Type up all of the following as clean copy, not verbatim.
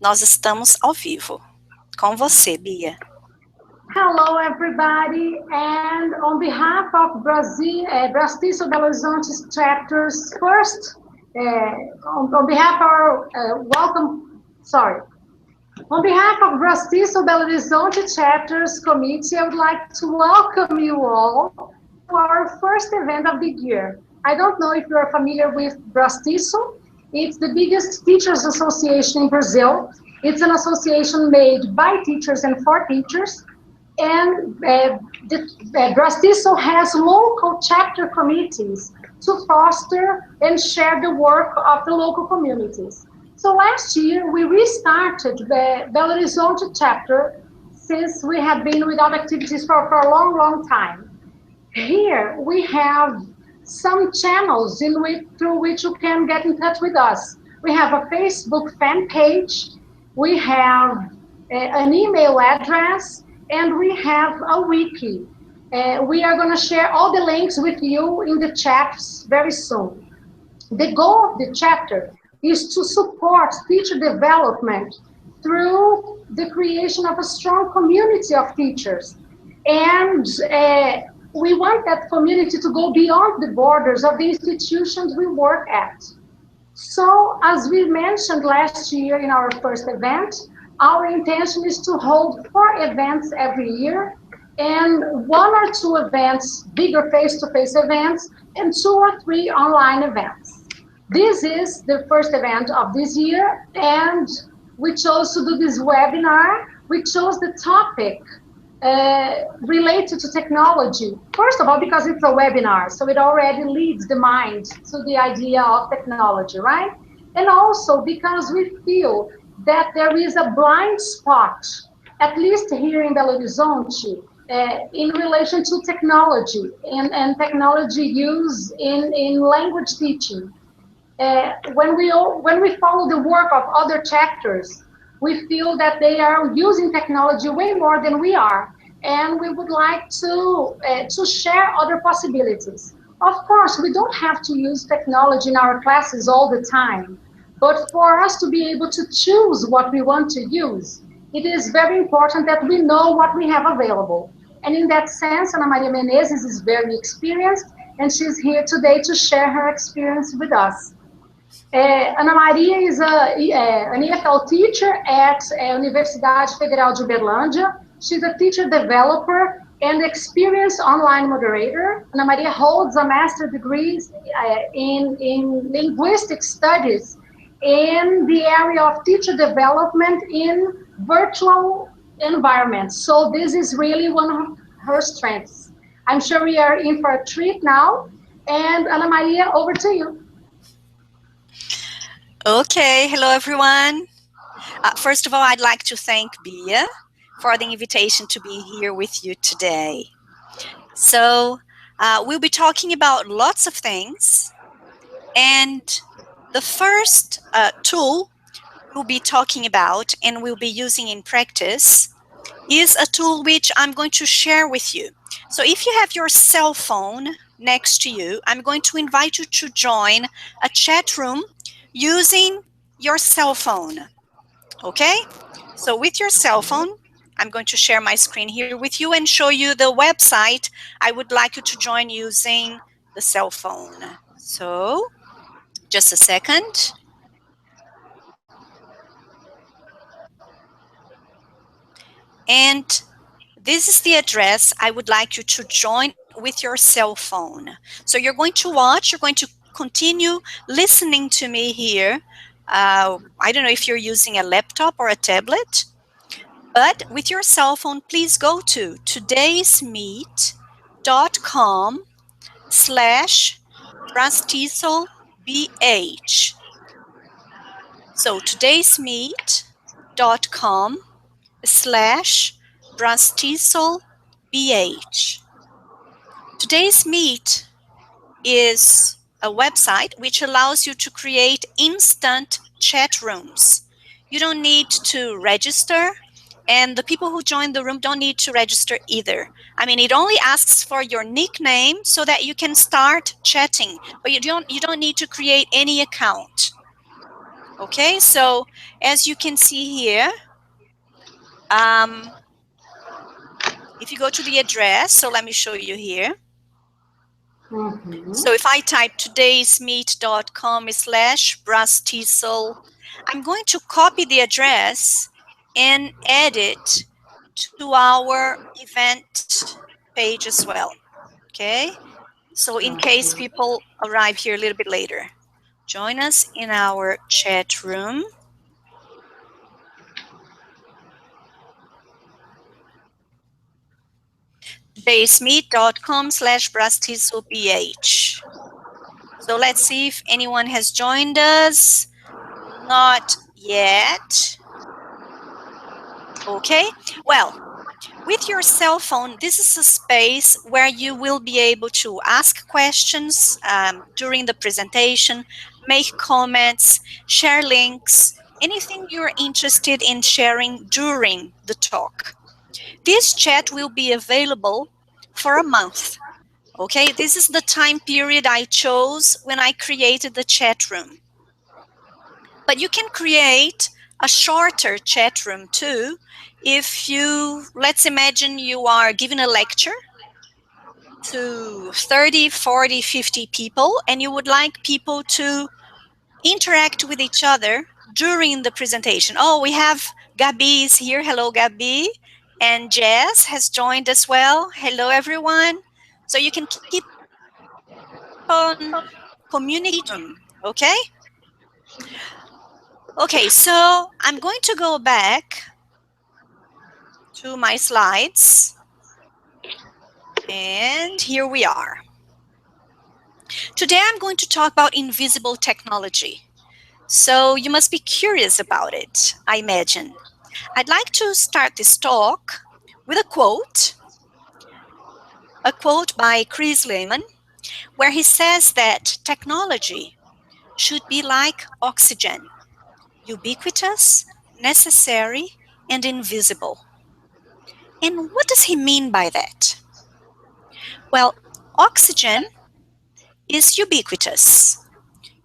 Nós estamos ao vivo. Com você, Bia. Hello, everybody, and on behalf of Braztesol BH chapters, first, on behalf of on behalf of Braztesol BH chapters committee, I would like to welcome you all to our first event of the year. I don't know if you are familiar with Braztesol. It's the biggest teachers association in Brazil. It's an association made by teachers and for teachers. And Braztesol has local chapter committees to foster and share the work of the local communities. So last year, we restarted the Belo Horizonte chapter since we had been without activities for a long, long time. Here, we have some channels through which you can get in touch with us. We have a Facebook fan page, we have an email address, and we have a wiki. We are going to share all the links with you in the chats very soon. The goal of the chapter is to support teacher development through the creation of a strong community of teachers. And we want that community to go beyond the borders of the institutions we work at. So, as we mentioned last year in our first event, our intention is to hold 4 events every year, and 1 or 2 events, bigger face-to-face events, and 2 or 3 online events. This is the first event of this year, and we chose to do this webinar. We chose the topic related to technology. First of all, because it's a webinar, so it already leads the mind to the idea of technology, right? And also because we feel that there is a blind spot, at least here in Belo Horizonte, in relation to technology and technology use in language teaching. When we follow the work of other chapters, we feel that they are using technology way more than we are, and we would like to share other possibilities. Of course, we don't have to use technology in our classes all the time, but for us to be able to choose what we want to use, it is very important that we know what we have available. And in that sense, Ana Maria Menezes is very experienced, and she's here today to share her experience with us. Ana Maria is an EFL teacher at Universidade Federal de Uberlândia. She's a teacher developer and experienced online moderator. Ana Maria holds a master's degree in linguistic studies in the area of teacher development in virtual environments. So this is really one of her strengths. I'm sure we are in for a treat now. And Ana Maria, over to you. Okay, hello everyone. First of all, I'd like to thank Bia for the invitation to be here with you today. So we'll be talking about lots of things, and the first tool we'll be talking about and we'll be using in practice is a tool which I'm going to share with you. So if you have your cell phone next to you, I'm going to invite you to join a chat room using your cell phone. Okay? So with your cell phone, I'm going to share my screen here with you and show you the website I would like you to join using the cell phone. So, just a second. And this is the address I would like you to join with your cell phone. So you're going to watch, you're going to continue listening to me here. I don't know if you're using a laptop or a tablet, but with your cell phone, please go to todaysmeet.com/Braztesol BH. So todaysmeet.com/Braztesol BH. Today's Meet is a website which allows you to create instant chat rooms. You don't need to register, and the people who join the room don't need to register either. I mean, it only asks for your nickname so that you can start chatting, but you don't need to create any account. Okay, so as you can see here, if you go to the address, so let me show you here. So if I type todaysmeet.com/Braztesol, I'm going to copy the address and add it to our event page as well. Okay, so in case people arrive here a little bit later, join us in our chat room. todaysmeet.com/Braztesol BH. So let's see if anyone has joined us. Not yet. Okay, well, with your cell phone, this is a space where you will be able to ask questions during the presentation, make comments, share links, anything you're interested in sharing during the talk. This chat will be available for a month. Okay, this is the time period I chose when I created the chat room. But you can create a shorter chat room too. If you, let's imagine you are giving a lecture to 30, 40, 50 people, and you would like people to interact with each other during the presentation. Oh, we have Gabi is here. Hello, Gabi. And Jess has joined as well. Hello, everyone. So you can keep on communicating room, okay? Okay, so I'm going to go back to my slides. And here we are. Today I'm going to talk about invisible technology. So you must be curious about it, I imagine. I'd like to start this talk with a quote by Chris Lehman, where he says that technology should be like oxygen, ubiquitous, necessary, and invisible. And what does he mean by that? Well, oxygen is ubiquitous.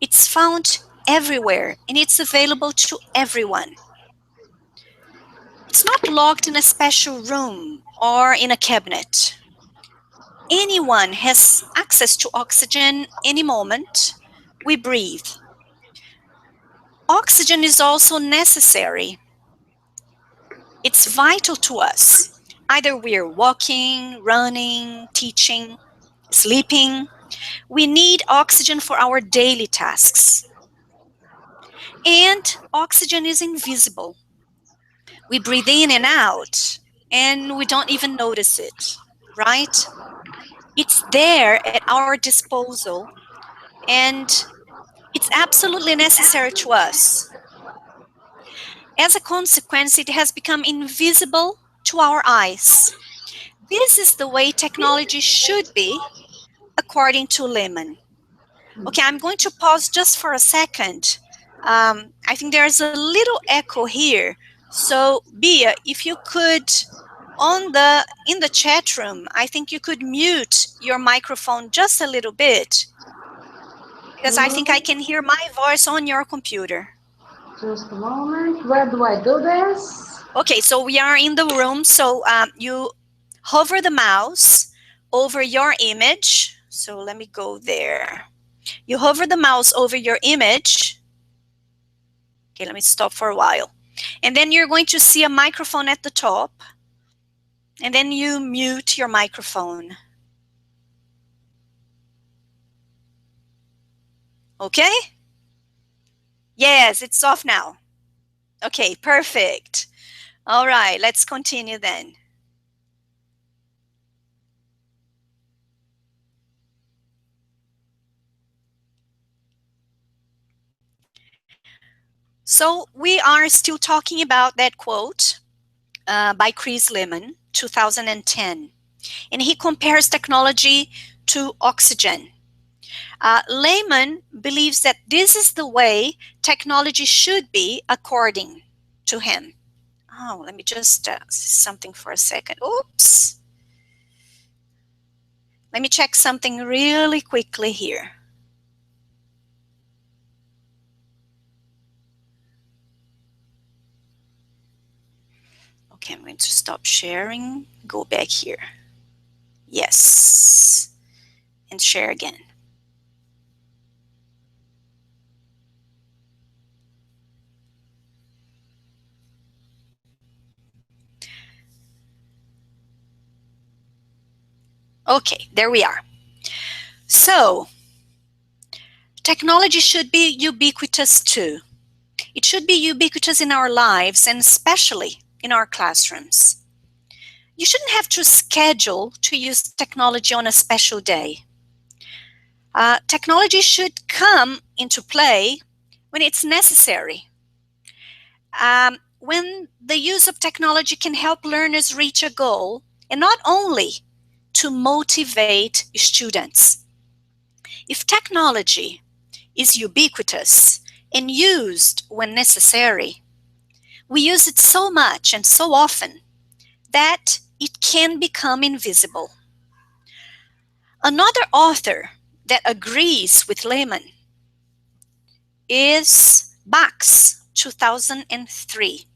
It's found everywhere and it's available to everyone. It's not locked in a special room or in a cabinet. Anyone has access to oxygen any moment we breathe. Oxygen is also necessary. It's vital to us. Either we're walking, running, teaching, sleeping. We need oxygen for our daily tasks. And oxygen is invisible. We breathe in and out, and we don't even notice it, right? It's there at our disposal, and it's absolutely necessary to us. As a consequence, it has become invisible to our eyes. This is the way technology should be, according to Lehman. Okay, I'm going to pause just for a second. I think there's a little echo here. So, Bia, if you could, in the chat room, I think you could mute your microphone just a little bit, because I think I can hear my voice on your computer. Just a moment. Where do I do this? Okay, so we are in the room. So you hover the mouse over your image. So let me go there. You hover the mouse over your image. Okay, let me stop for a while. And then you're going to see a microphone at the top. And then you mute your microphone. Okay? Yes, it's off now. Okay, perfect. All right, let's continue then. So we are still talking about that quote by Chris Lehman, 2010. And he compares technology to oxygen. Lehman believes that this is the way technology should be according to him. Oh, let me just something for a second. Oops. Let me check something really quickly here. Okay, I'm going to stop sharing, go back here. Yes, and share again. Okay, there we are. So, technology should be ubiquitous too. It should be ubiquitous in our lives and especially in our classrooms. You shouldn't have to schedule to use technology on a special day. Technology should come into play when it's necessary. When the use of technology can help learners reach a goal, and not only to motivate students. If technology is ubiquitous and used when necessary, we use it so much and so often that it can become invisible. Another author that agrees with Lehman is Bax, 2003.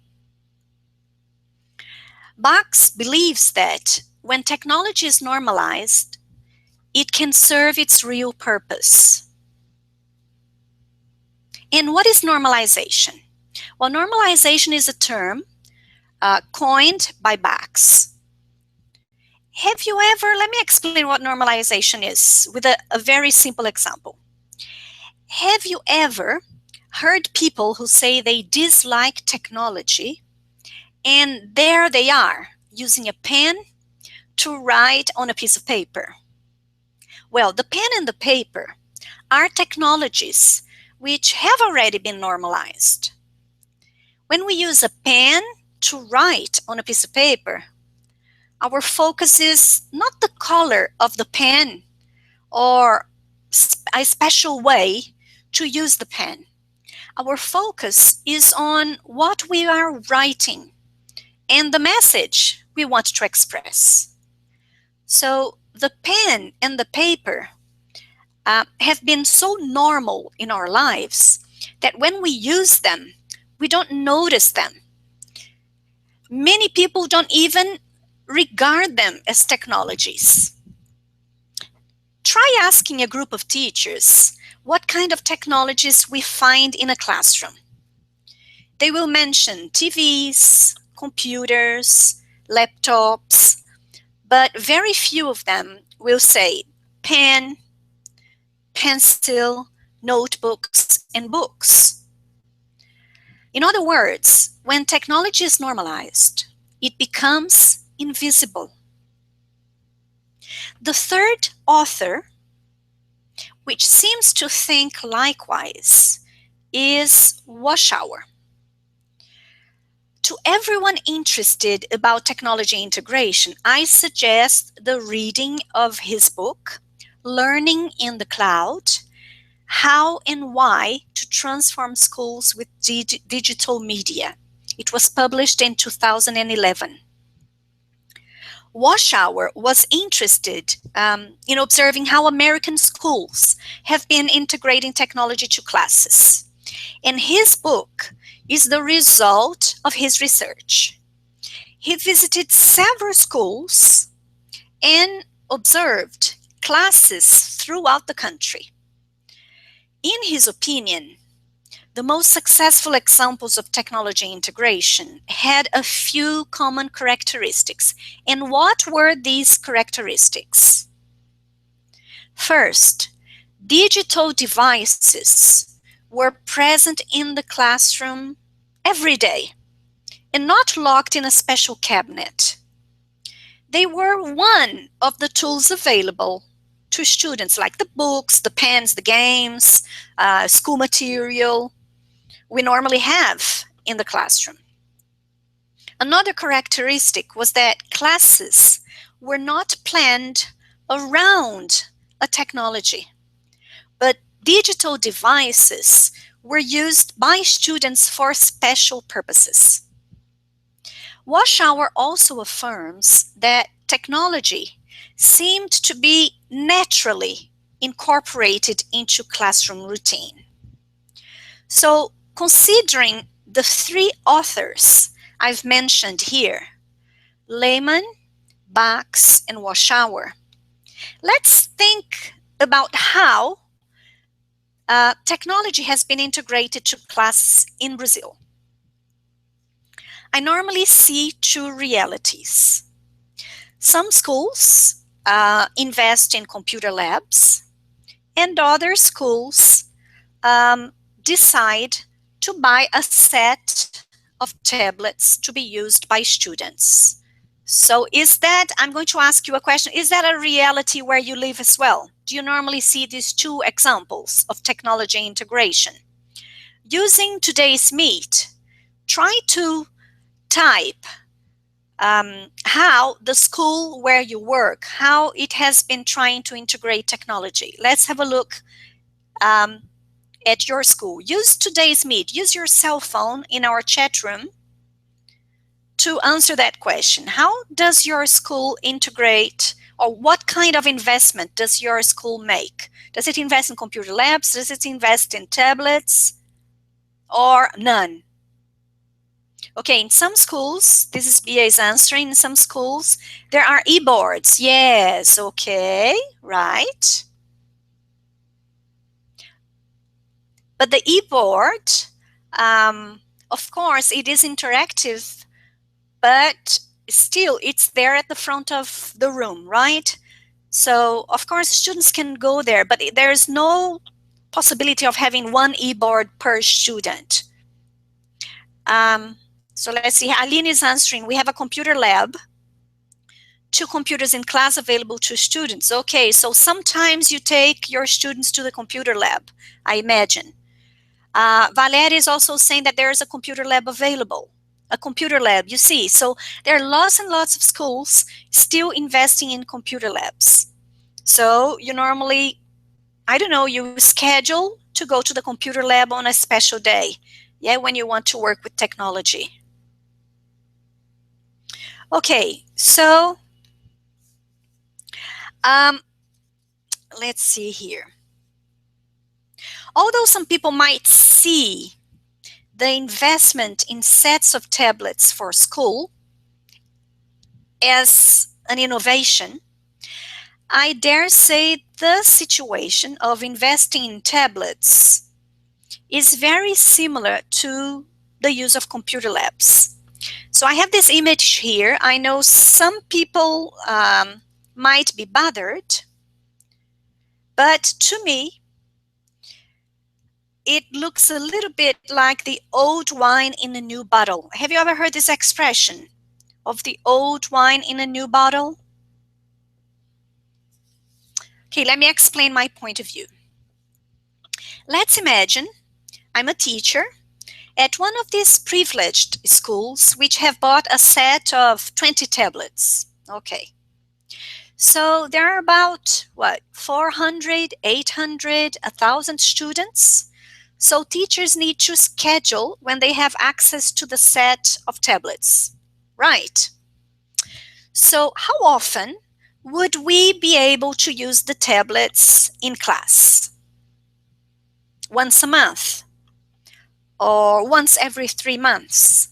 Bax believes that when technology is normalized, it can serve its real purpose. And what is normalization? Well, normalization is a term coined by Bax. Have you ever, let me explain what normalization is with a very simple example. Have you ever heard people who say they dislike technology and there they are using a pen to write on a piece of paper? Well, the pen and the paper are technologies which have already been normalized. When we use a pen to write on a piece of paper, our focus is not the color of the pen or a special way to use the pen. Our focus is on what we are writing and the message we want to express. So the pen and the paper have been so normal in our lives that when we use them, we don't notice them. Many people don't even regard them as technologies. Try asking a group of teachers what kind of technologies we find in a classroom. They will mention TVs, computers, laptops, but very few of them will say pen, pencil, notebooks, and books. In other words, when technology is normalized, it becomes invisible. The third author, which seems to think likewise, is Warshauer. To everyone interested about technology integration, I suggest the reading of his book, Learning in the Cloud: How and Why to Transform Schools with Digital Media. It was published in 2011. Warshauer was interested in observing how American schools have been integrating technology to classes. And his book is the result of his research. He visited several schools and observed classes throughout the country. In his opinion, the most successful examples of technology integration had a few common characteristics. And what were these characteristics? First, digital devices were present in the classroom every day and not locked in a special cabinet. They were one of the tools available to students, like the books, the pens, the games, school material we normally have in the classroom. Another characteristic was that classes were not planned around a technology, but digital devices were used by students for special purposes. Warshauer also affirms that technology seemed to be naturally incorporated into classroom routine. So, considering the three authors I've mentioned here, lemon, box, and wash hour. Let's think about how technology has been integrated to classes in Brazil. I normally see two realities. Some schools invest in computer labs, and other schools decide to buy a set of tablets to be used by students. So is that, I'm going to ask you a question, is that a reality where you live as well? Do you normally see these two examples of technology integration? Using today's Meet, try to type how the school where you work, how it has been trying to integrate technology. Let's have a look at your school. Use today's Meet. Use your cell phone in our chat room to answer that question. How does your school integrate, or what kind of investment does your school make? Does it invest in computer labs? Does it invest in tablets? Or none? Okay, in some schools, this is BA's answering, in some schools, there are e-boards. Yes, okay, right. But the e-board, of course, it is interactive, but still it's there at the front of the room, right? So, of course, students can go there, but there's no possibility of having one e-board per student. So let's see, Aline is answering, we have a computer lab, 2 computers in class available to students. Okay, so sometimes you take your students to the computer lab, I imagine. Valeria is also saying that there is a computer lab available. A computer lab, you see. So there are lots and lots of schools still investing in computer labs. So you normally, I don't know, you schedule to go to the computer lab on a special day, yeah, when you want to work with technology. Okay, so let's see here. Although some people might see the investment in sets of tablets for school as an innovation, I dare say the situation of investing in tablets is very similar to the use of computer labs. So I have this image here. I know some people might be bothered, but to me, it looks a little bit like the old wine in a new bottle. Have you ever heard this expression of the old wine in a new bottle? Okay, let me explain my point of view. Let's imagine I'm a teacher at one of these privileged schools which have bought a set of 20 tablets. Okay. So there are about, 400, 800, 1,000 students. So teachers need to schedule when they have access to the set of tablets, right? So how often would we be able to use the tablets in class? Once a month? Or once every 3 months?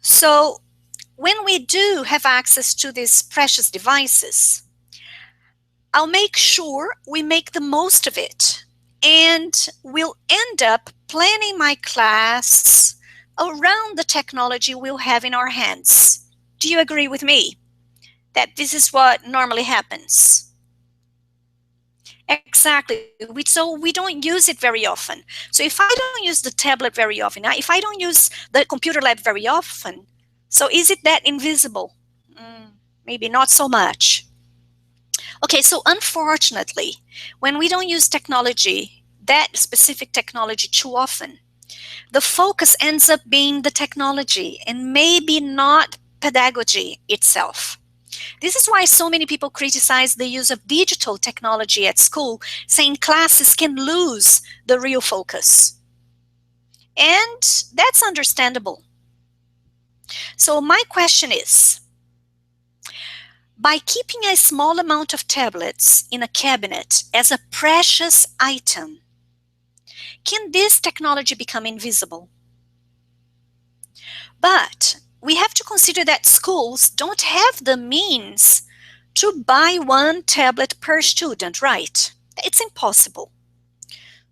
So when we do have access to these precious devices, I'll make sure we make the most of it, and we'll end up planning my class around the technology we'll have in our hands. Do you agree with me that this is what normally happens? Exactly. So we don't use it very often. So if I don't use the tablet very often, if I don't use the computer lab very often, so is it that invisible? Maybe not so much. Okay, so unfortunately, when we don't use technology, that specific technology too often, the focus ends up being the technology and maybe not pedagogy itself. This is why so many people criticize the use of digital technology at school, saying classes can lose the real focus. And that's understandable. So my question is, by keeping a small amount of tablets in a cabinet as a precious item, can this technology become invisible? But we have to consider that schools don't have the means to buy one tablet per student, right? It's impossible.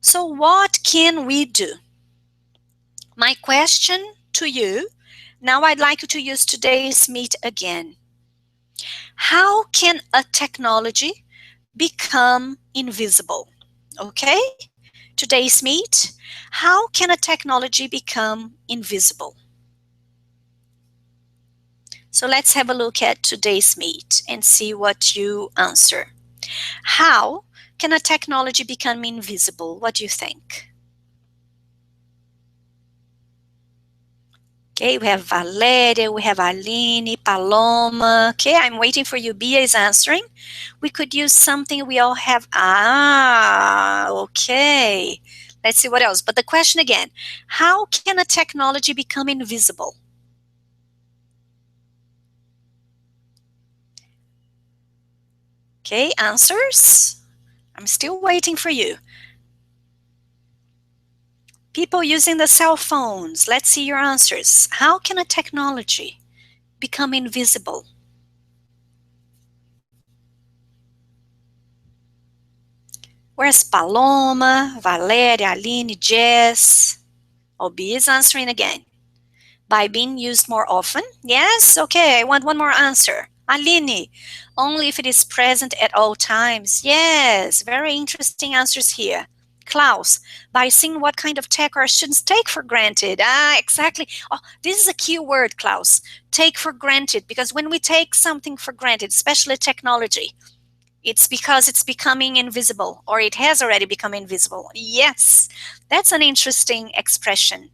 So what can we do? My question to you, now I'd like you to use today's Meet again. How can a technology become invisible? Okay? Today's Meet, how can a technology become invisible? So let's have a look at today's Meet and see what you answer. How can a technology become invisible? What do you think? Okay, we have Valeria, we have Aline, Paloma. Okay, I'm waiting for you. Bia is answering. We could use something we all have. Okay. Let's see what else. But the question again, how can a technology become invisible? Okay, answers? I'm still waiting for you. People using the cell phones, let's see your answers. How can a technology become invisible? Where's Paloma, Valeria, Aline, Jess? Obi is answering again. By being used more often? Yes? Okay, I want one more answer. Aline, only if it is present at all times. Yes, very interesting answers here. Klaus, by seeing what kind of tech our students take for granted. Exactly. Oh, this is a key word, Klaus. Take for granted, because when we take something for granted, especially technology, it's because it's becoming invisible, or it has already become invisible. Yes, that's an interesting expression,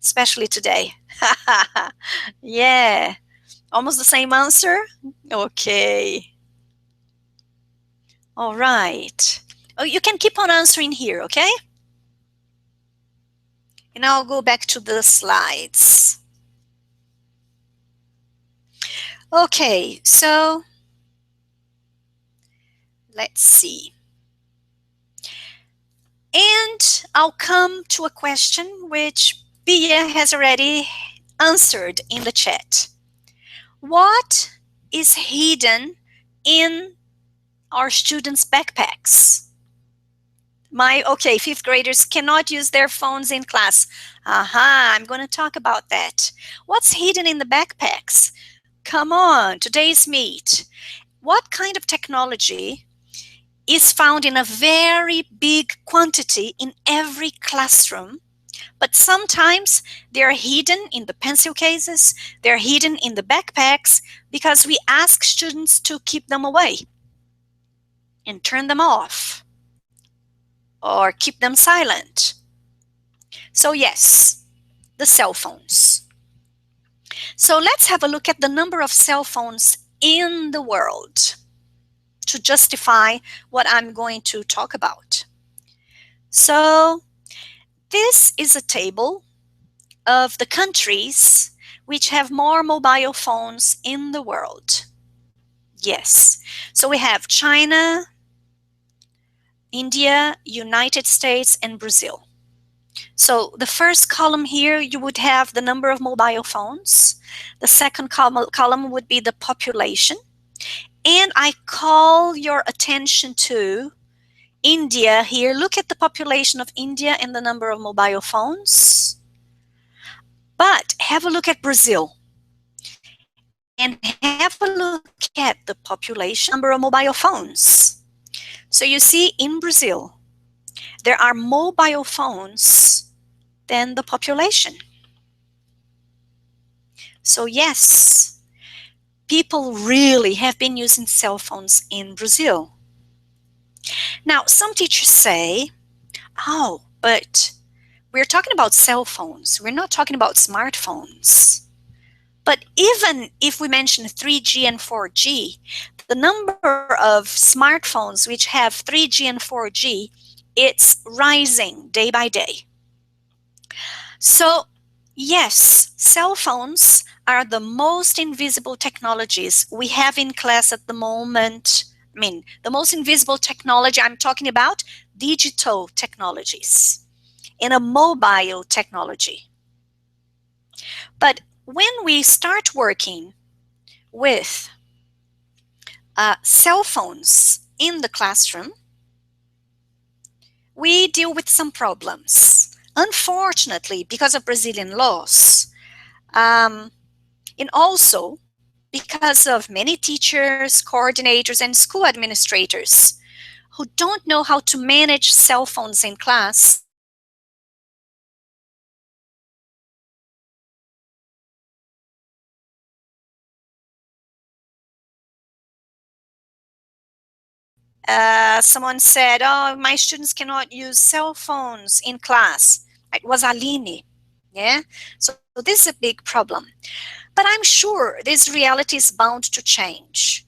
especially today. Yeah, almost the same answer? Okay. All right. Oh, you can keep on answering here, okay? And I'll go back to the slides. Okay, so let's see. And I'll come to a question which Bia has already answered in the chat. What is hidden in our students' backpacks? Okay, fifth graders cannot use their phones in class. I'm going to talk about that. What's hidden in the backpacks? Come on, today's Meet. What kind of technology is found in a very big quantity in every classroom, but sometimes they're hidden in the pencil cases, they're hidden in the backpacks because we ask students to keep them away and turn them off or keep them silent. So yes, the cell phones. So let's have a look at the number of cell phones in the world to justify what I'm going to talk about. So this is a table of the countries which have more mobile phones in the world. Yes, so we have China, India, United States, and Brazil. So the first column here, you would have the number of mobile phones. The second column would be the population. And I call your attention to India here. Look at the population of India and the number of mobile phones. But have a look at Brazil. And have a look at the population number of mobile phones. So you see in Brazil, there are mobile phones than the population. So yes, people really have been using cell phones in Brazil. Now, some teachers say, oh, but we're talking about cell phones. We're not talking about smartphones. But even if we mention 3G and 4G, the number of smartphones which have 3G and 4G, it's rising day by day. So yes, cell phones are the most invisible technologies we have in class at the moment. I mean, the most invisible technology I'm talking about, digital technologies, in a mobile technology. But when we start working with cell phones in the classroom, we deal with some problems. Unfortunately, because of Brazilian laws, and also because of many teachers, coordinators, and school administrators who don't know how to manage cell phones in class, someone said, oh, my students cannot use cell phones in class. It was Aline. Yeah? So this is a big problem. But I'm sure this reality is bound to change.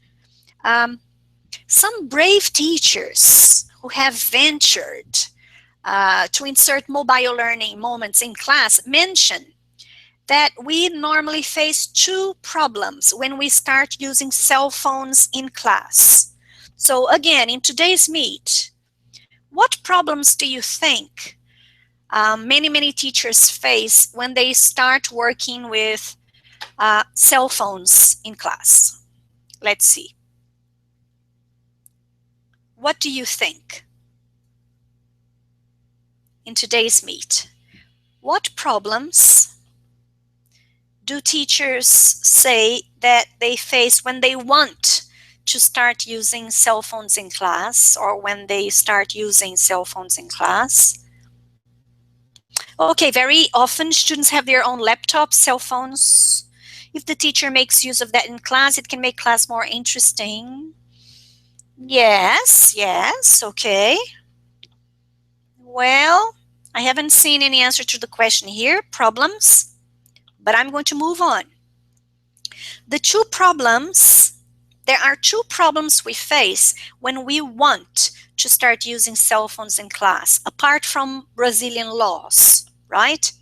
Um, some brave teachers who have ventured to insert mobile learning moments in class mention that we normally face two problems when we start using cell phones in class. So again, in today's meet, what problems do you think many teachers face when they start working with cell phones in class? Let's see. What do you think in today's meet? What problems do teachers say that they face when they want to start using cell phones in class, or when they start using cell phones in class? Okay, very often students have their own laptops, cell phones. If the teacher makes use of that in class, it can make class more interesting. Yes, okay. Well, I haven't seen any answer to the question here, problems, but I'm going to move on. The two problems, there are two problems we face when we want to start using cell phones in class, apart from Brazilian laws, right?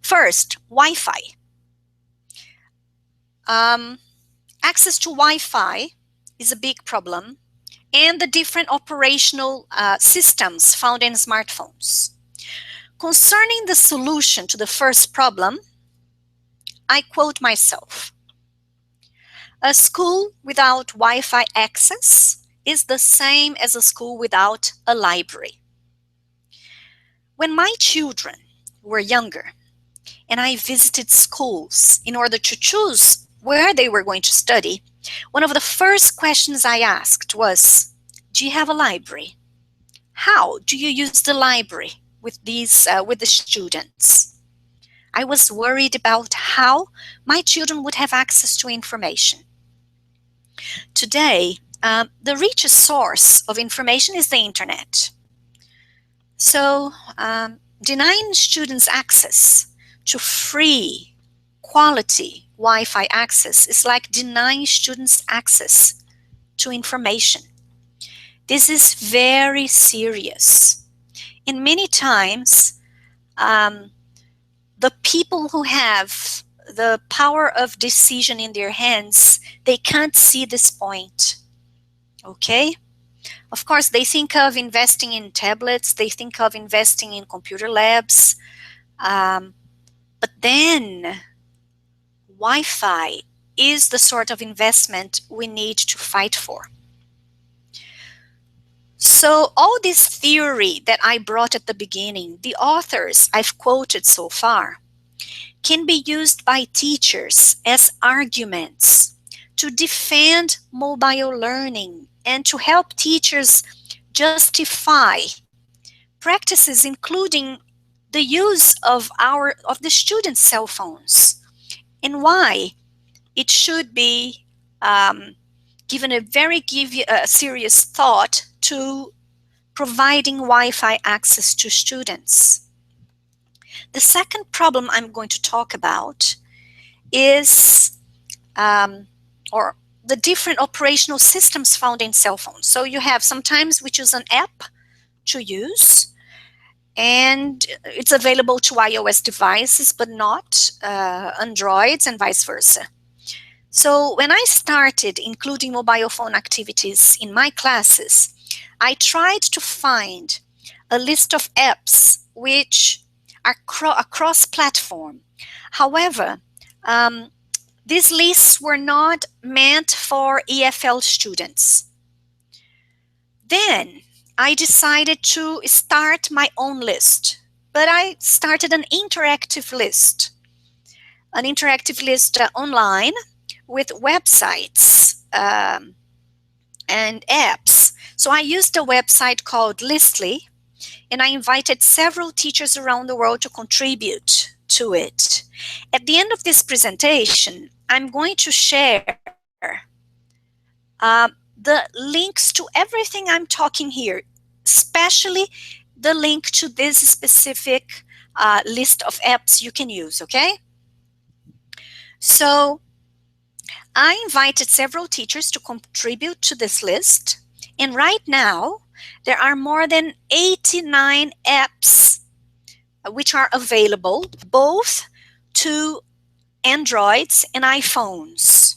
First, Wi-Fi. Access to Wi-Fi is a big problem, and the different operational systems found in smartphones. Concerning the solution to the first problem, I quote myself: a school without Wi-Fi access is the same as a school without a library. When my children were younger and I visited schools in order to choose where they were going to study, one of the first questions I asked was, do you have a library? How do you use the library with the students? I was worried about how my children would have access to information. Today, the richest source of information is the internet. So, denying students access to free, quality Wi-Fi access is like denying students access to information. This is very serious. And many times, the people who have the power of decision in their hands, they can't see this point. Okay? Of course, they think of investing in tablets, they think of investing in computer labs, but then Wi-Fi is the sort of investment we need to fight for. So all this theory that I brought at the beginning, the authors I've quoted so far, can be used by teachers as arguments to defend mobile learning and to help teachers justify practices including the use of the students' cell phones, and why it should be given a very serious thought to providing Wi-Fi access to students. The second problem I'm going to talk about is or the different operational systems found in cell phones. So you have sometimes we choose an app to use, and it's available to iOS devices, but not Androids, and vice versa. So when I started including mobile phone activities in my classes, I tried to find a list of apps which are cross-platform. However, Um, these lists were not meant for EFL students. Then I decided to start my own list, but I started an interactive list online with websites and apps. So I used a website called Listly, and I invited several teachers around the world to contribute to it. At the end of this presentation, I'm going to share the links to everything I'm talking here, especially the link to this specific list of apps you can use, okay? So I invited several teachers to contribute to this list, and right now there are more than 89 apps which are available both to Androids and iPhones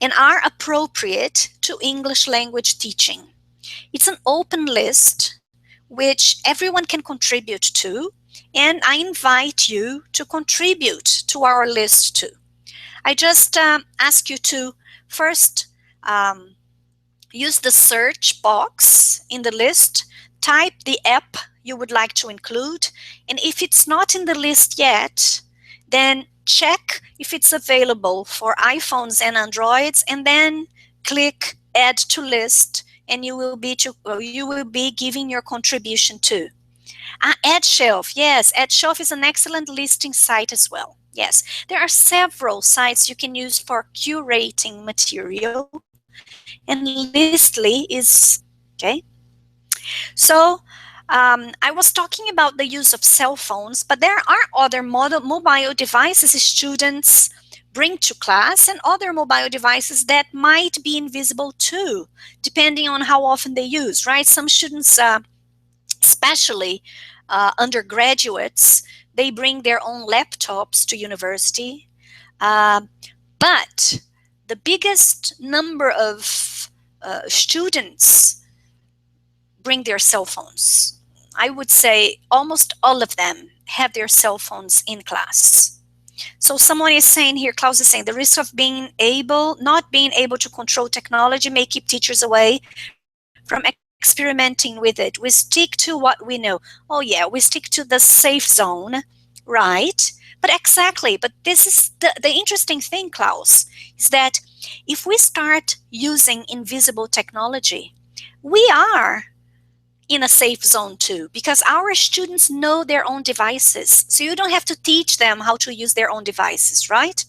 and are appropriate to English language teaching. It's an open list which everyone can contribute to, and I invite you to contribute to our list too. I just ask you to first use the search box in the list, type the app you would like to include, and if it's not in the list yet, then check if it's available for iPhones and Androids, and then click Add to List, and you will be giving your contribution too. AdShelf, yes, AdShelf is an excellent listing site as well. Yes, there are several sites you can use for curating material, and Listly is okay. So I was talking about the use of cell phones, but there are other mobile devices students bring to class and other mobile devices that might be invisible too, depending on how often they use, right? Some students, especially undergraduates, they bring their own laptops to university. But the biggest number of students bring their cell phones. I would say almost all of them have their cell phones in class. So someone is saying here, Klaus is saying, the risk of not being able to control technology may keep teachers away from experimenting with it. We stick to what we know. Oh yeah, we stick to the safe zone, right? But exactly, but this is the interesting thing, Klaus, is that if we start using invisible technology, we are in a safe zone too, because our students know their own devices. So you don't have to teach them how to use their own devices, right?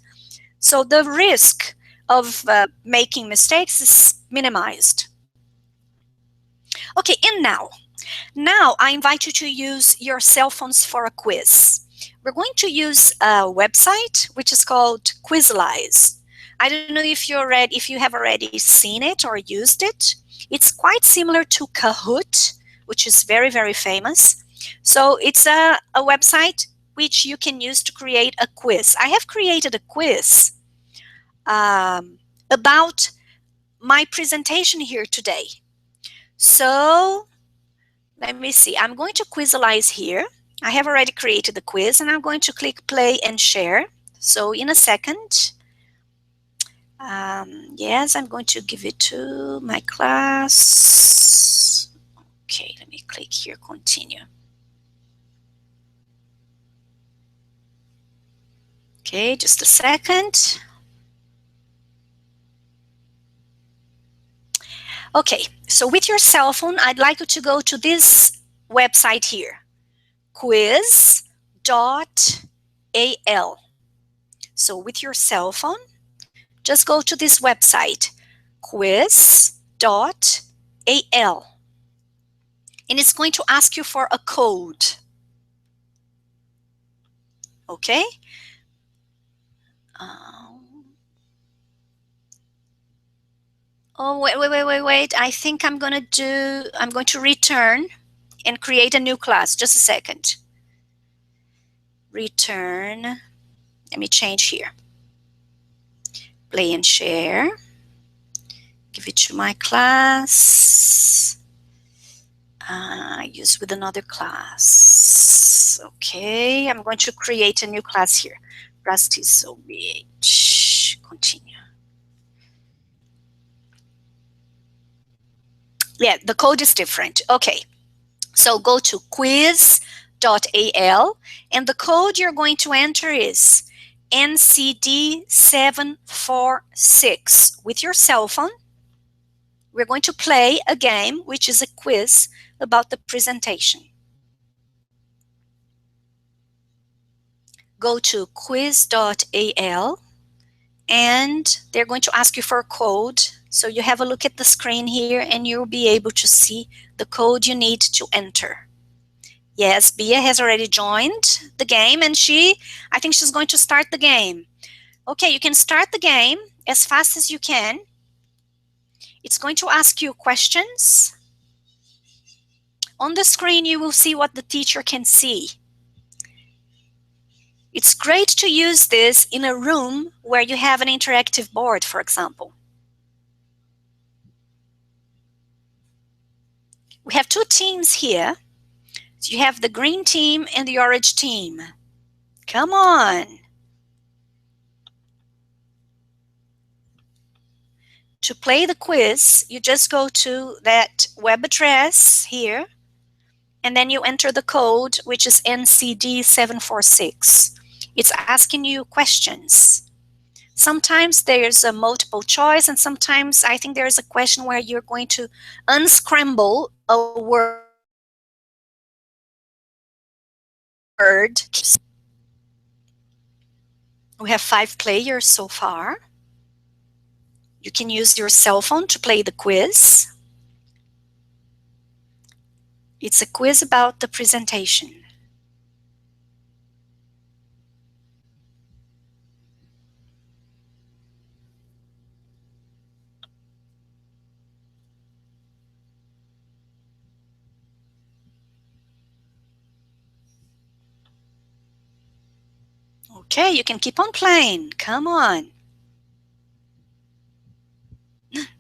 So the risk of making mistakes is minimized. Okay, and now I invite you to use your cell phones for a quiz. We're going to use a website which is called Quizlize. I don't know if you have already seen it or used it. It's quite similar to Kahoot, which is very, very famous. So it's a website which you can use to create a quiz. I have created a quiz about my presentation here today. So let me see. I'm going to Quizlize here. I have already created the quiz, and I'm going to click play and share. So in a second, yes, I'm going to give it to my class. Okay, let me click here, continue. Okay, just a second. Okay, so with your cell phone, I'd like you to go to this website here, quiz.al. So with your cell phone, just go to this website, quiz.al. And it's going to ask you for a code. Okay? Oh, wait. I think I'm going to return and create a new class. Just a second. Return. Let me change here. Play and share. Give it to my class. Use with another class. Okay, I'm going to create a new class here. Braztesol BH. Continue. Yeah, the code is different. Okay, so go to quiz.al, and the code you're going to enter is NCD746. With your cell phone, we're going to play a game, which is a quiz about the presentation. Go to quiz.al, and they're going to ask you for a code. So you have a look at the screen here, and you'll be able to see the code you need to enter. Yes, Bia has already joined the game, and I think she's going to start the game. Okay, you can start the game as fast as you can. It's going to ask you questions. On the screen, you will see what the teacher can see. It's great to use this in a room where you have an interactive board, for example. We have two teams here. So you have the green team and the orange team. Come on. To play the quiz, you just go to that web address here, and then you enter the code, which is NCD746. It's asking you questions. Sometimes there's a multiple choice, and sometimes I think there's a question where you're going to unscramble a word. We have 5 players so far. You can use your cell phone to play the quiz. It's a quiz about the presentation. Okay, you can keep on playing. Come on.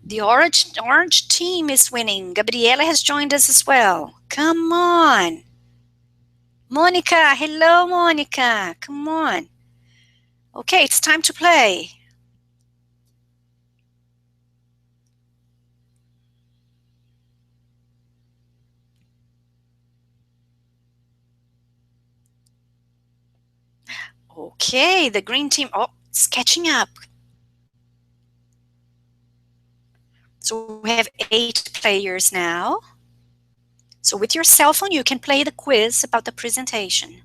The orange team is winning. Gabriela has joined us as well. Come on. Monica, hello, Monica. Come on. Okay, it's time to play. Okay, the green team, it's catching up. So we have 8 players now. So with your cell phone, you can play the quiz about the presentation.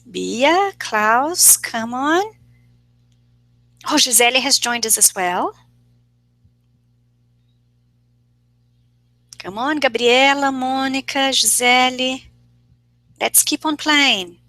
Bia, Klaus, come on. Oh, Gisele has joined us as well. Come on, Gabriela, Monica, Gisele. Let's keep on playing.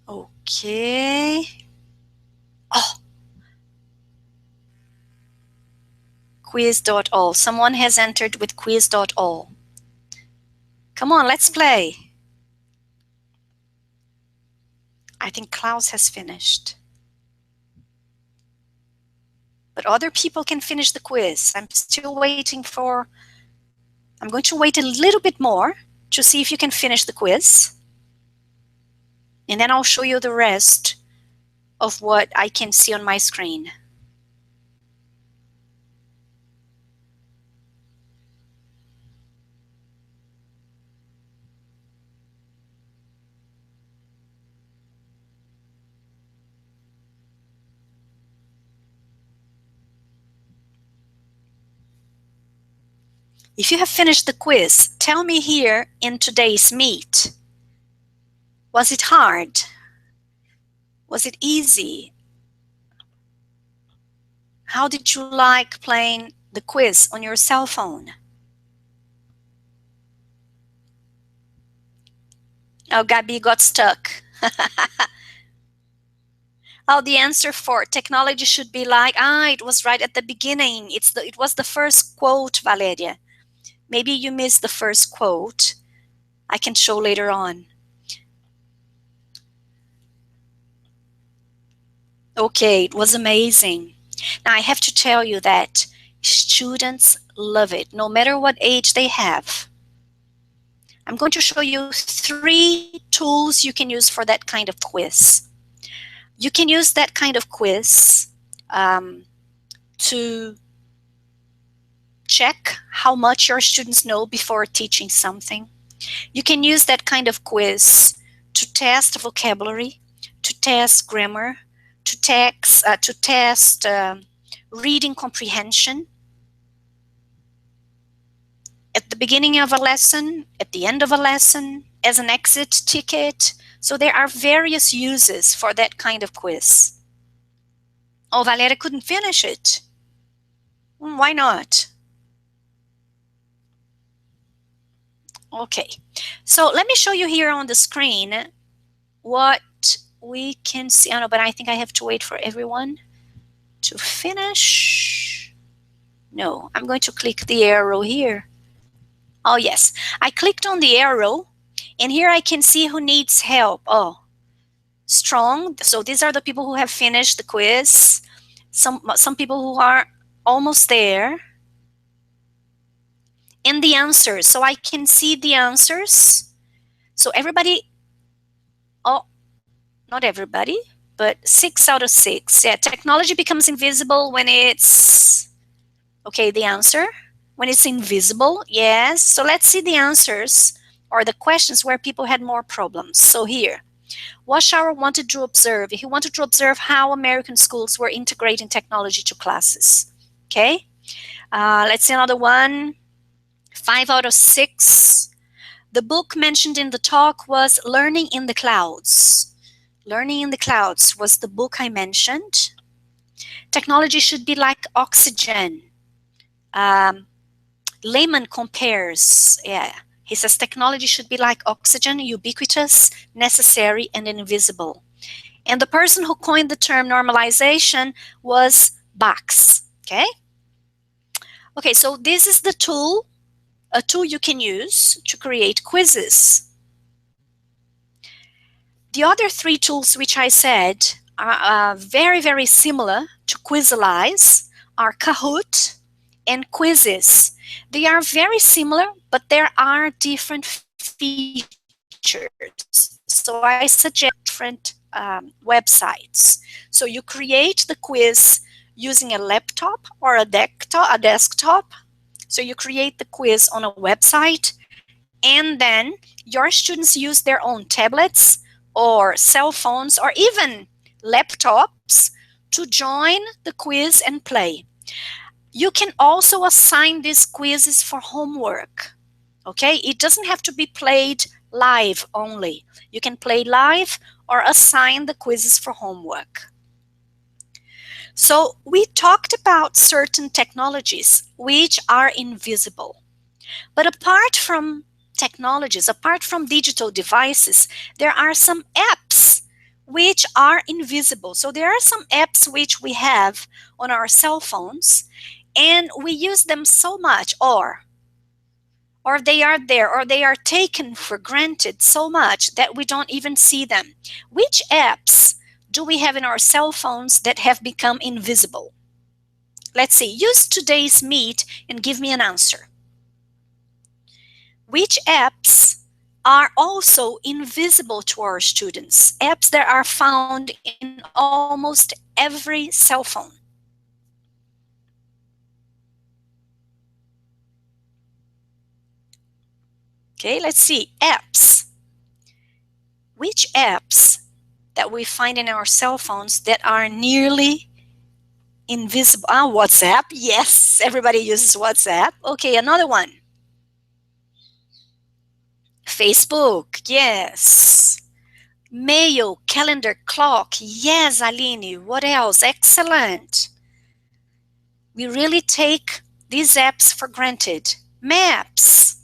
Okay. Oh. Quiz.all. Someone has entered with quiz.all. Come on, let's play. I think Klaus has finished. But other people can finish the quiz. I'm still waiting for... I'm going to wait a little bit more to see if you can finish the quiz. And then I'll show you the rest of what I can see on my screen. If you have finished the quiz, tell me here in today's meet. Was it hard? Was it easy? How did you like playing the quiz on your cell phone? Oh, Gabi got stuck. Oh, the answer for technology should be like, it was right at the beginning. It was the first quote, Valeria. Maybe you missed the first quote. I can show later on. Okay, it was amazing. Now I have to tell you that students love it, no matter what age they have. I'm going to show you 3 tools you can use for that kind of quiz. You can use that kind of quiz to check how much your students know before teaching something. You can use that kind of quiz to test vocabulary, to test grammar, to test reading comprehension. At the beginning of a lesson, at the end of a lesson, as an exit ticket. So there are various uses for that kind of quiz. Oh, Valeria couldn't finish it. Why not? Okay, so let me show you here on the screen what we can see. Oh, no, but I think I have to wait for everyone to finish. No, I'm going to click the arrow here. Oh, yes, I clicked on the arrow, and here I can see who needs help. Oh, strong. So these are the people who have finished the quiz. Some people who are almost there. And the answers. So I can see the answers. So everybody, oh, not everybody, but 6 out of 6. Yeah, technology becomes invisible when it's, okay, the answer. When it's invisible, yes. So let's see the answers or the questions where people had more problems. So here, Washour wanted to observe. He wanted to observe how American schools were integrating technology to classes. Okay, let's see another one. 5 out of 6. The book mentioned in the talk was Learning in the Clouds. Learning in the Clouds was the book I mentioned. Technology should be like oxygen. Lehman compares, he says technology should be like oxygen, ubiquitous, necessary, and invisible. And the person who coined the term normalization was Bax, okay? Okay, so this is the tool, a tool you can use to create quizzes. The other 3 tools which I said are very, very similar to Quizalize, are Kahoot and Quizzes. They are very similar, but there are different features. So I suggest different websites. So you create the quiz using a laptop or a desktop. So you create the quiz on a website, and then your students use their own tablets or cell phones or even laptops to join the quiz and play. You can also assign these quizzes for homework. Okay, it doesn't have to be played live only. You can play live or assign the quizzes for homework. So we talked about certain technologies which are invisible. But apart from technologies, apart from digital devices, there are some apps which are invisible. So there are some apps which we have on our cell phones, and we use them so much, or they are there, or they are taken for granted so much that we don't even see them. Which apps do we have in our cell phones that have become invisible? Let's see, use today's Meet and give me an answer. Which apps are also invisible to our students? Apps that are found in almost every cell phone. Okay, let's see, apps. Which apps that we find in our cell phones that are nearly invisible? WhatsApp, yes, everybody uses WhatsApp. Okay, another one. Facebook, yes. Mail, calendar, clock, yes, Aline. What else? Excellent. We really take these apps for granted. Maps.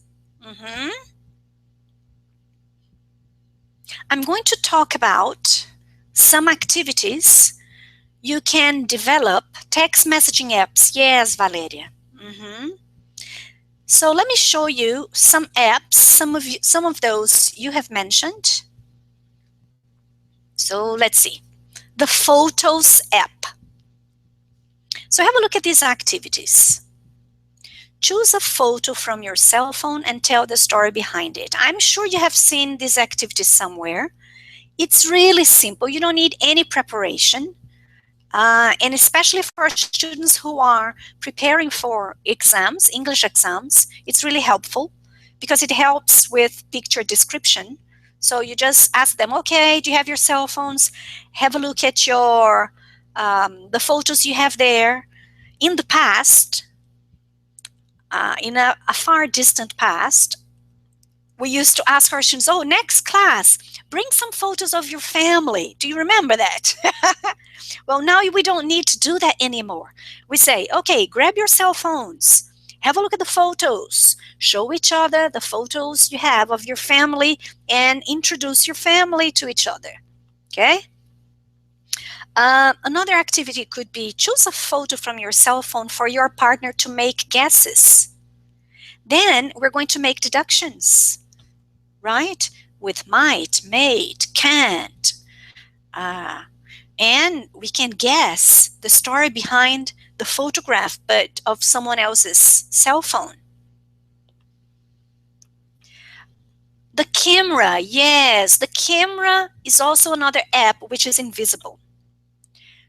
I'm going to talk about some activities, you can develop text messaging apps. Yes, Valeria. So let me show you some apps, some of those you have mentioned. So let's see. The Photos app. So have a look at these activities. Choose a photo from your cell phone and tell the story behind it. I'm sure you have seen these activities somewhere. It's really simple. You don't need any preparation. And especially for students who are preparing for exams, English exams, it's really helpful because it helps with picture description. So you just ask them, okay, do you have your cell phones? Have a look at your the photos you have there. In the past, in a far distant past, we used to ask our students, oh, next class, bring some photos of your family. Do you remember that? Well, now we don't need to do that anymore. We say, okay, grab your cell phones, have a look at the photos, show each other the photos you have of your family, and introduce your family to each other, okay? Another activity could be choose a photo from your cell phone for your partner to make guesses. Then we're going to make deductions, right? With might, made, can't. And we can guess the story behind the photograph, but of someone else's cell phone. The camera, yes, the camera is also another app which is invisible.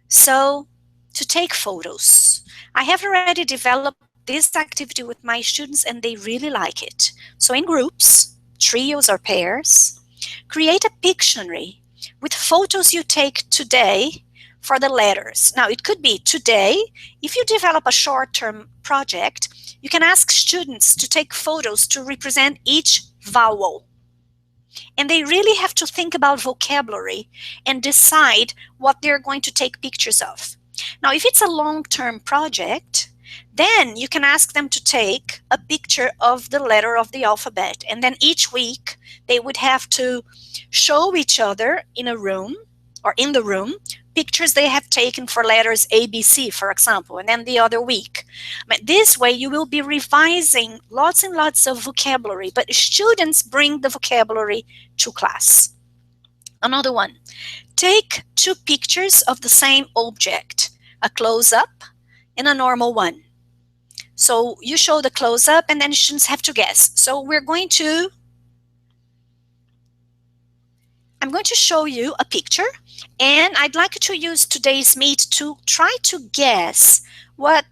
So, to take photos. I have already developed this activity with my students and they really like it. So in groups, trios or pairs, create a Pictionary with photos you take today for the letters. Now, it could be today. If you develop a short-term project, you can ask students to take photos to represent each vowel. And they really have to think about vocabulary and decide what they're going to take pictures of. Now, if it's a long-term project, then you can ask them to take a picture of the letter of the alphabet. And then each week, they would have to show each other in a room or in the room pictures they have taken for letters A, B, C, for example, and then the other week. But this way, you will be revising lots and lots of vocabulary, but students bring the vocabulary to class. Another one, take 2 pictures of the same object, a close-up and a normal one. So you show the close-up and then students have to guess. So I'm going to show you a picture, and I'd like you to use today's Meet to try to guess what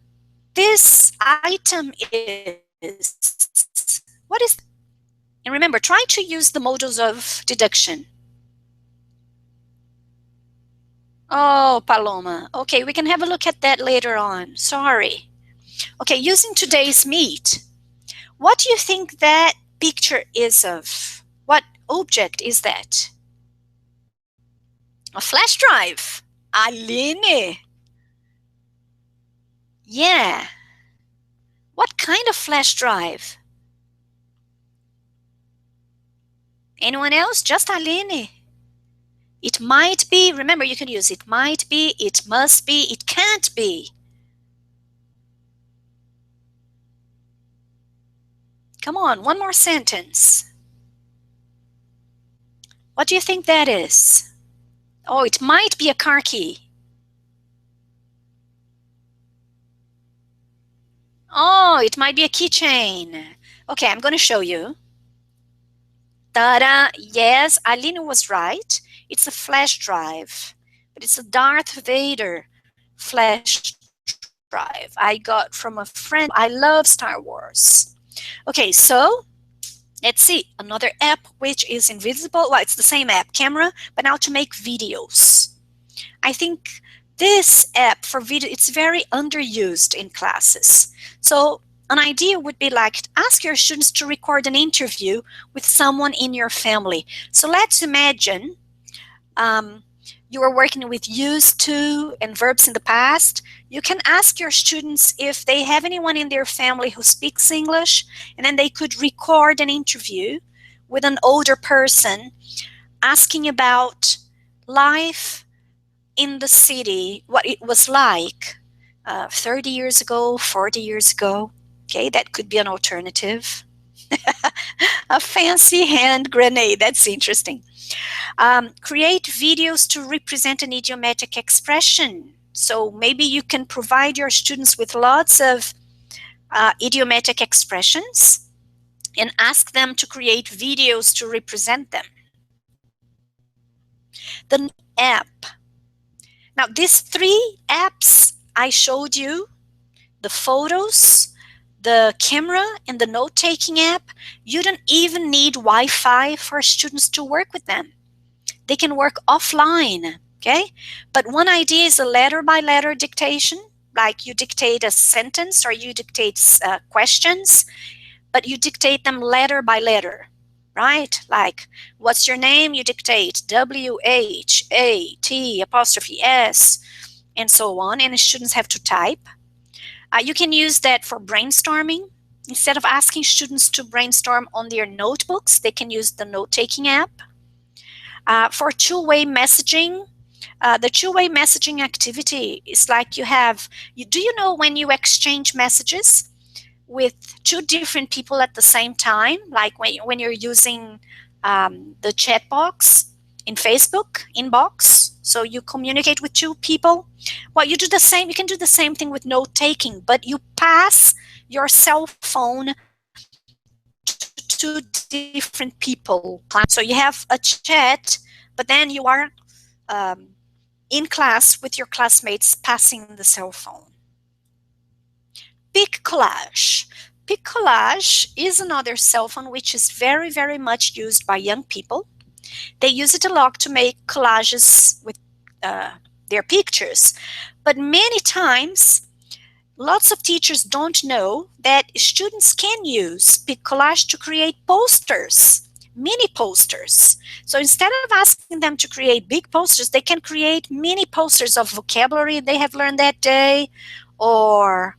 this item is. What is? And remember, try to use the models of deduction. Oh, Paloma. Okay, we can have a look at that later on. Sorry. Okay, using today's Meet, what do you think that picture is of? What object is that? A flash drive. Aline. Yeah. What kind of flash drive? Anyone else? Just Aline. It might be. Remember, you can use it might be, it must be, it can't be. Come on, one more sentence. What do you think that is? Oh, it might be a car key. Oh, it might be a keychain. Okay, I'm going to show you. Ta-da! Yes, Aline was right. It's a flash drive, but it's a Darth Vader flash drive I got from a friend. I love Star Wars. Okay, so let's see, another app which is invisible. Well, it's the same app, camera, but now to make videos. I think this app for video, it's very underused in classes. So an idea would be like, ask your students to record an interview with someone in your family. So let's imagine you are working with used to and verbs in the past. You can ask your students if they have anyone in their family who speaks English, and then they could record an interview with an older person asking about life in the city, what it was like 30 years ago, 40 years ago. Okay, that could be an alternative. A fancy hand grenade, that's interesting. Create videos to represent an idiomatic expression. So maybe you can provide your students with lots of idiomatic expressions and ask them to create videos to represent them. The app. Now, these three apps I showed you, the photos, the camera, and the note-taking app, you don't even need Wi-Fi for students to work with them. They can work offline, okay? But one idea is a letter-by-letter dictation, like you dictate a sentence or you dictate questions, but you dictate them letter by letter, right? Like, what's your name? You dictate WHAT apostrophe S, and so on, and the students have to type. You can use that for brainstorming. Instead of asking students to brainstorm on their notebooks, they can use the note-taking app. For two-way messaging, the two-way messaging activity is like do you know when you exchange messages with two different people at the same time, like when you're using the chat box in Facebook inbox, so you communicate with two people? Well, you can do the same thing with note-taking, but you pass your cell phone to two different people. So you have a chat, but then you are in class with your classmates passing the cell phone. Piccollage. Piccollage is another cell phone which is very, very much used by young people. They use it a lot to make collages with their pictures. But many times, lots of teachers don't know that students can use Piccollage to create posters, mini posters. So instead of asking them to create big posters, they can create mini posters of vocabulary they have learned that day, or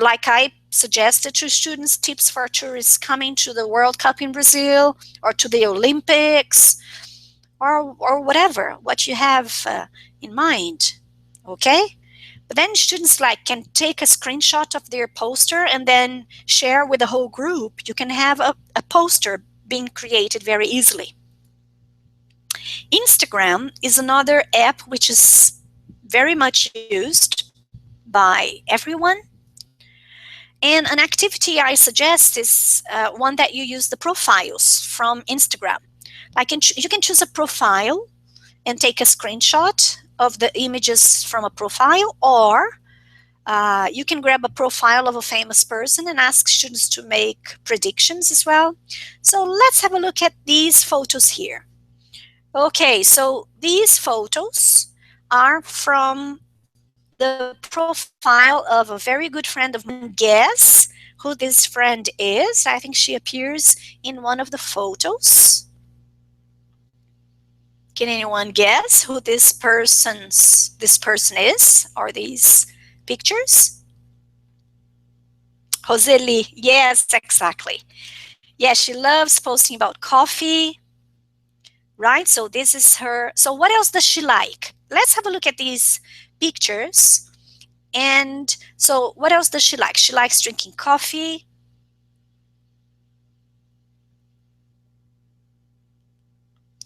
like I suggested to students, tips for tourists coming to the World Cup in Brazil or to the Olympics, or whatever, what you have in mind, okay? But then students can take a screenshot of their poster and then share with the whole group. You can have a poster being created very easily. Instagram is another app which is very much used by everyone. And an activity I suggest is one that you use the profiles from Instagram. You can choose a profile and take a screenshot of the images from a profile, or you can grab a profile of a famous person and ask students to make predictions as well. So let's have a look at these photos here. Okay, so these photos are from the profile of a very good friend of mine. Guess who this friend is? I think she appears in one of the photos. Can anyone guess who this person is, or these pictures? Roseli. Yes, exactly. Yeah, she loves posting about coffee, right? So this is her. So what else does she like? Let's have a look at these pictures. And so what else does she like? She likes drinking coffee.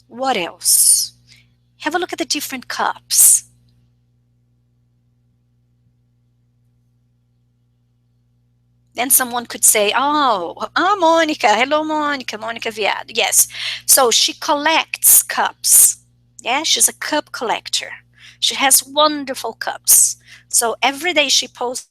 What else? Have a look at the different cups. Then someone could say, oh, Monica. Hello, Monica. Monica Viado. Yes. So she collects cups. Yeah, she's a cup collector. She has wonderful cups. So every day she posts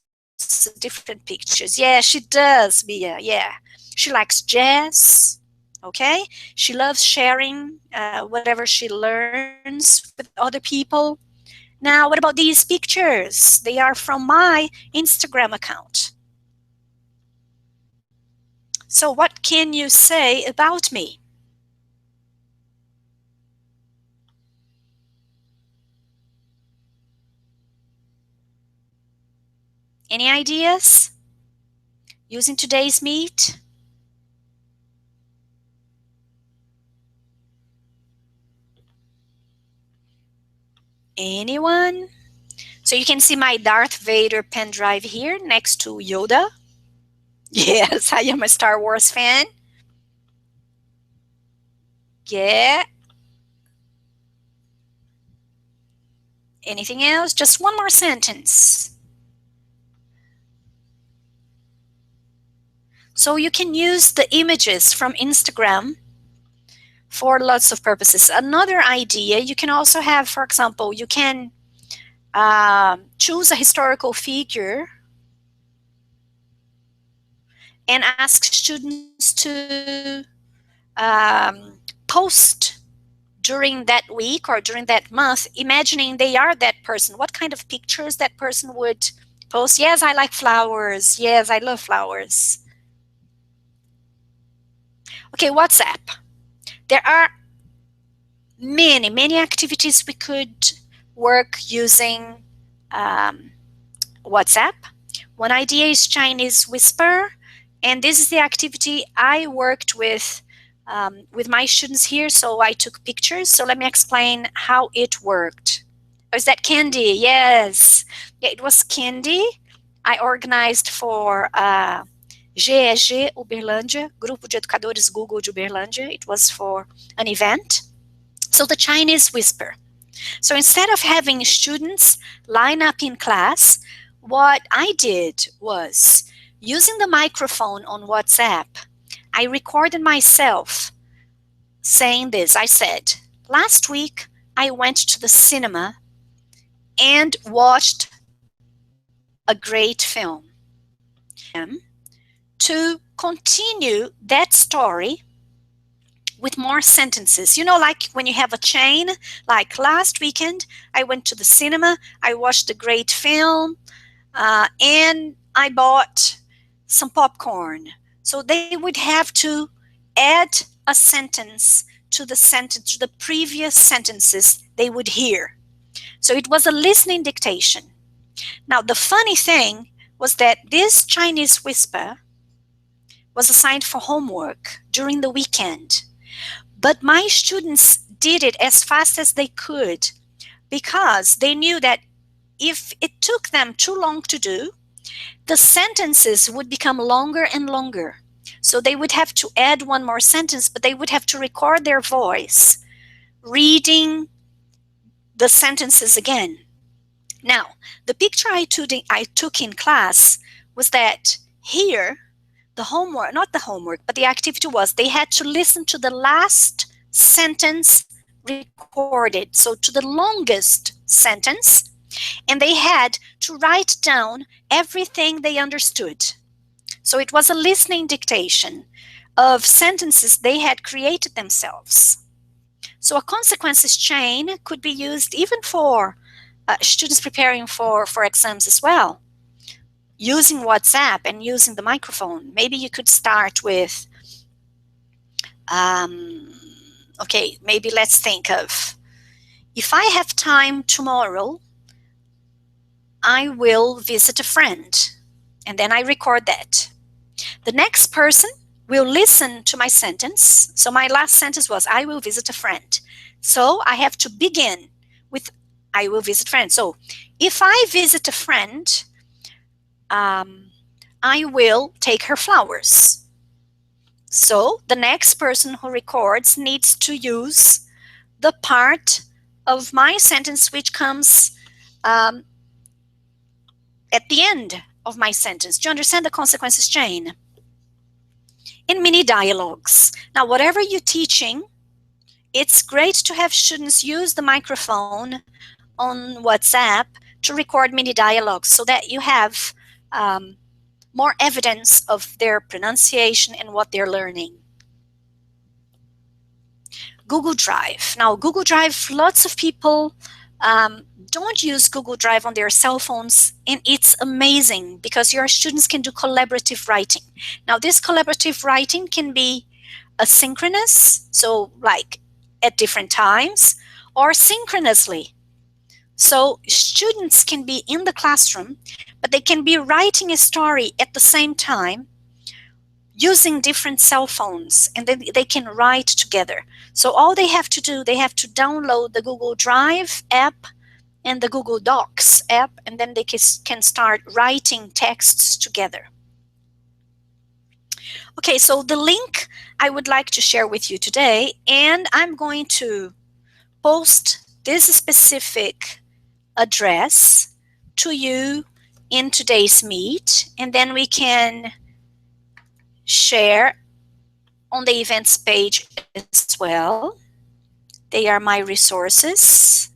different pictures. Yeah, she does, Mia. Yeah. She likes jazz. Okay. She loves sharing whatever she learns with other people. Now, what about these pictures? They are from my Instagram account. So what can you say about me? Any ideas using today's meet? Anyone? So you can see my Darth Vader pen drive here next to Yoda. Yes, I am a Star Wars fan. Yeah. Anything else? Just one more sentence. So you can use the images from Instagram for lots of purposes. Another idea you can also have, for example, you can choose a historical figure and ask students to post during that week or during that month, imagining they are that person. What kind of pictures that person would post? Yes, I like flowers. Yes, I love flowers. Okay, WhatsApp. There are many activities we could work using WhatsApp. One idea is Chinese Whisper, and this is the activity I worked with my students here, so I took pictures. So let me explain how it worked. Oh, is that Candy? Yes. Yeah, it was Candy. I organized for GEG Uberlândia, Grupo de Educadores Google de Uberlândia. It was for an event. So the Chinese Whisper. So instead of having students line up in class, what I did was, using the microphone on WhatsApp, I recorded myself saying this. I said, last week I went to the cinema and watched a great film. To continue that story with more sentences. You know, like when you have a chain, like last weekend, I went to the cinema, I watched a great film, and I bought some popcorn. So they would have to add a sentence to the previous sentences they would hear. So it was a listening dictation. Now, the funny thing was that this Chinese Whisper was assigned for homework during the weekend. But my students did it as fast as they could because they knew that if it took them too long to do, the sentences would become longer and longer. So they would have to add one more sentence, but they would have to record their voice reading the sentences again. Now, the picture I took in class was that here, the homework, not the homework, but the activity was they had to listen to the last sentence recorded, so to the longest sentence, and they had to write down everything they understood. So it was a listening dictation of sentences they had created themselves. So a consequences chain could be used even for students preparing for exams as well, using WhatsApp and using the microphone. Maybe you could start with, okay, maybe let's think of, if I have time tomorrow, I will visit a friend. And then I record that. The next person will listen to my sentence. So my last sentence was, I will visit a friend. So I have to begin with, I will visit a friend. So if I visit a friend, I will take her flowers. So the next person who records needs to use the part of my sentence which comes at the end of my sentence. Do you understand the consequences chain? In mini dialogues. Now, whatever you're teaching, it's great to have students use the microphone on WhatsApp to record mini dialogues so that you have more evidence of their pronunciation and what they're learning. Google Drive. Now, Google Drive, lots of people don't use Google Drive on their cell phones, and it's amazing because your students can do collaborative writing. Now, this collaborative writing can be asynchronous, so like at different times, or synchronously. So students can be in the classroom, but they can be writing a story at the same time using different cell phones, and then they can write together. So all they have to do, they have to download the Google Drive app and the Google Docs app, and then they can start writing texts together. Okay, so the link I would like to share with you today, and I'm going to post this specific address to you in today's meet, and then we can share on the events page as well. They are my resources.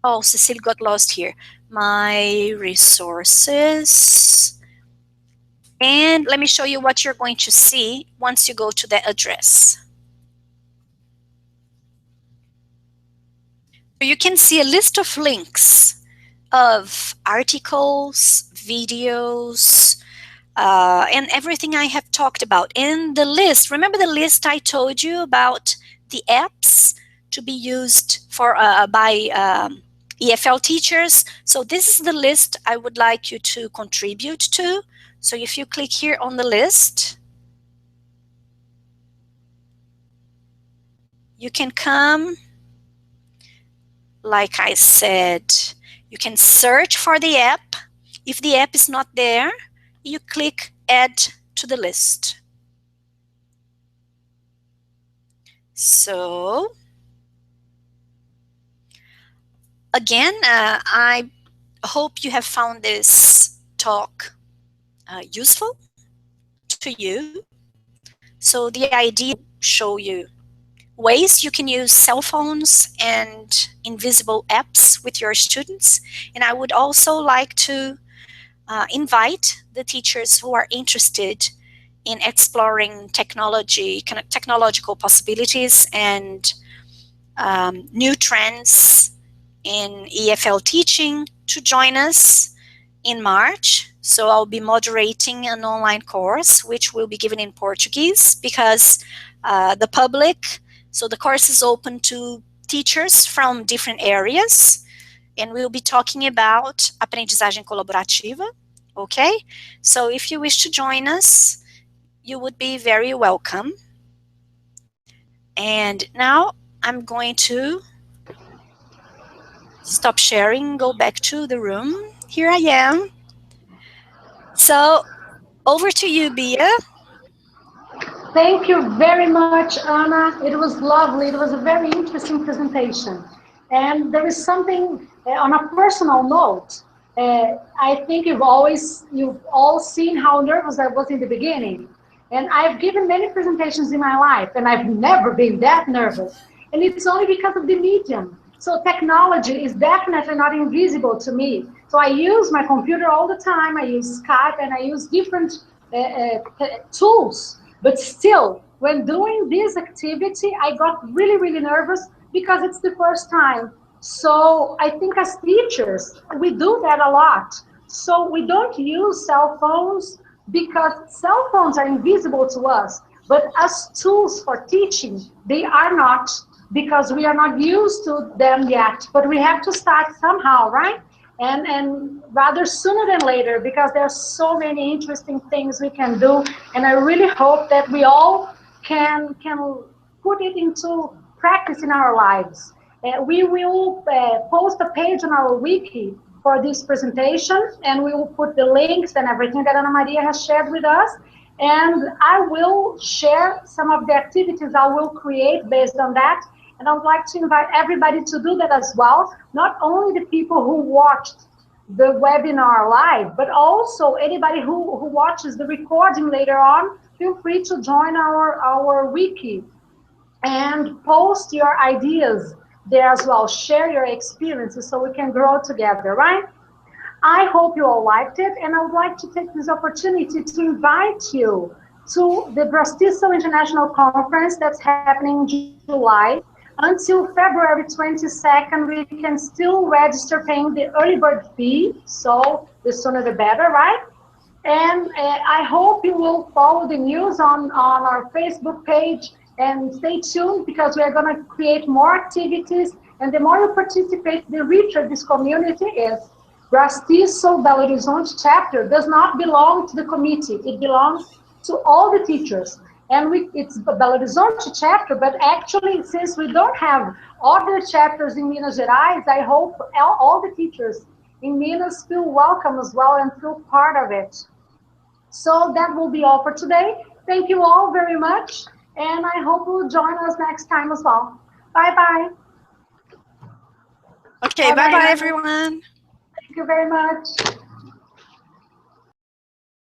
Oh, Cecile got lost here. My resources. And let me show you what you're going to see once you go to that address. You can see a list of links of articles, videos, and everything I have talked about. In the list, remember the list I told you about the apps to be used for by EFL teachers? So this is the list I would like you to contribute to. So if you click here on the list, you can come, like I said, you can search for the app. If the app is not there, you click add to the list. So again, I hope you have found this talk useful to you. So the idea is to show you ways you can use cell phones and invisible apps with your students. And I would also like to invite the teachers who are interested in exploring technological possibilities and new trends in EFL teaching to join us in March. So I'll be moderating an online course which will be given in Portuguese because the public, so the course is open to teachers from different areas, and we'll be talking about aprendizagem colaborativa, okay? So if you wish to join us, you would be very welcome. And now I'm going to stop sharing, go back to the room. Here I am. So over to you, Bia. Thank you very much, Anna. It was lovely. It was a very interesting presentation. And there is something on a personal note. I think you've all seen how nervous I was in the beginning. And I've given many presentations in my life, and I've never been that nervous. And it's only because of the medium. So technology is definitely not invisible to me. So I use my computer all the time. I use Skype, and I use different tools. But still, when doing this activity, I got really, really nervous because it's the first time. So I think as teachers, we do that a lot. So we don't use cell phones because cell phones are invisible to us. But as tools for teaching, they are not, because we are not used to them yet. But we have to start somehow, right? And rather sooner than later, because there are so many interesting things we can do, and I really hope that we all can put it into practice in our lives. We will post a page on our wiki for this presentation, and we will put the links and everything that Ana Maria has shared with us, and I will share some of the activities I will create based on that. And I would like to invite everybody to do that as well, not only the people who watched the webinar live, but also anybody who watches the recording later on. Feel free to join our wiki and post your ideas there as well. Share your experiences so we can grow together, right? I hope you all liked it, and I would like to take this opportunity to invite you to the Braztesol International Conference that's happening in July. Until February 22nd, we can still register paying the early bird fee, so the sooner the better, right? And I hope you will follow the news on our Facebook page and stay tuned, because we are going to create more activities, and the more you participate, the richer this community is. Braztesol Belo Horizonte chapter does not belong to the committee. It belongs to all the teachers. And it's the Belo Horizonte chapter, but actually, since we don't have other chapters in Minas Gerais, I hope all the teachers in Minas feel welcome as well and feel part of it. So that will be all for today. Thank you all very much, and I hope you'll join us next time as well. Bye-bye. Okay, Bye-bye bye-bye, now. everyone. Thank you very much.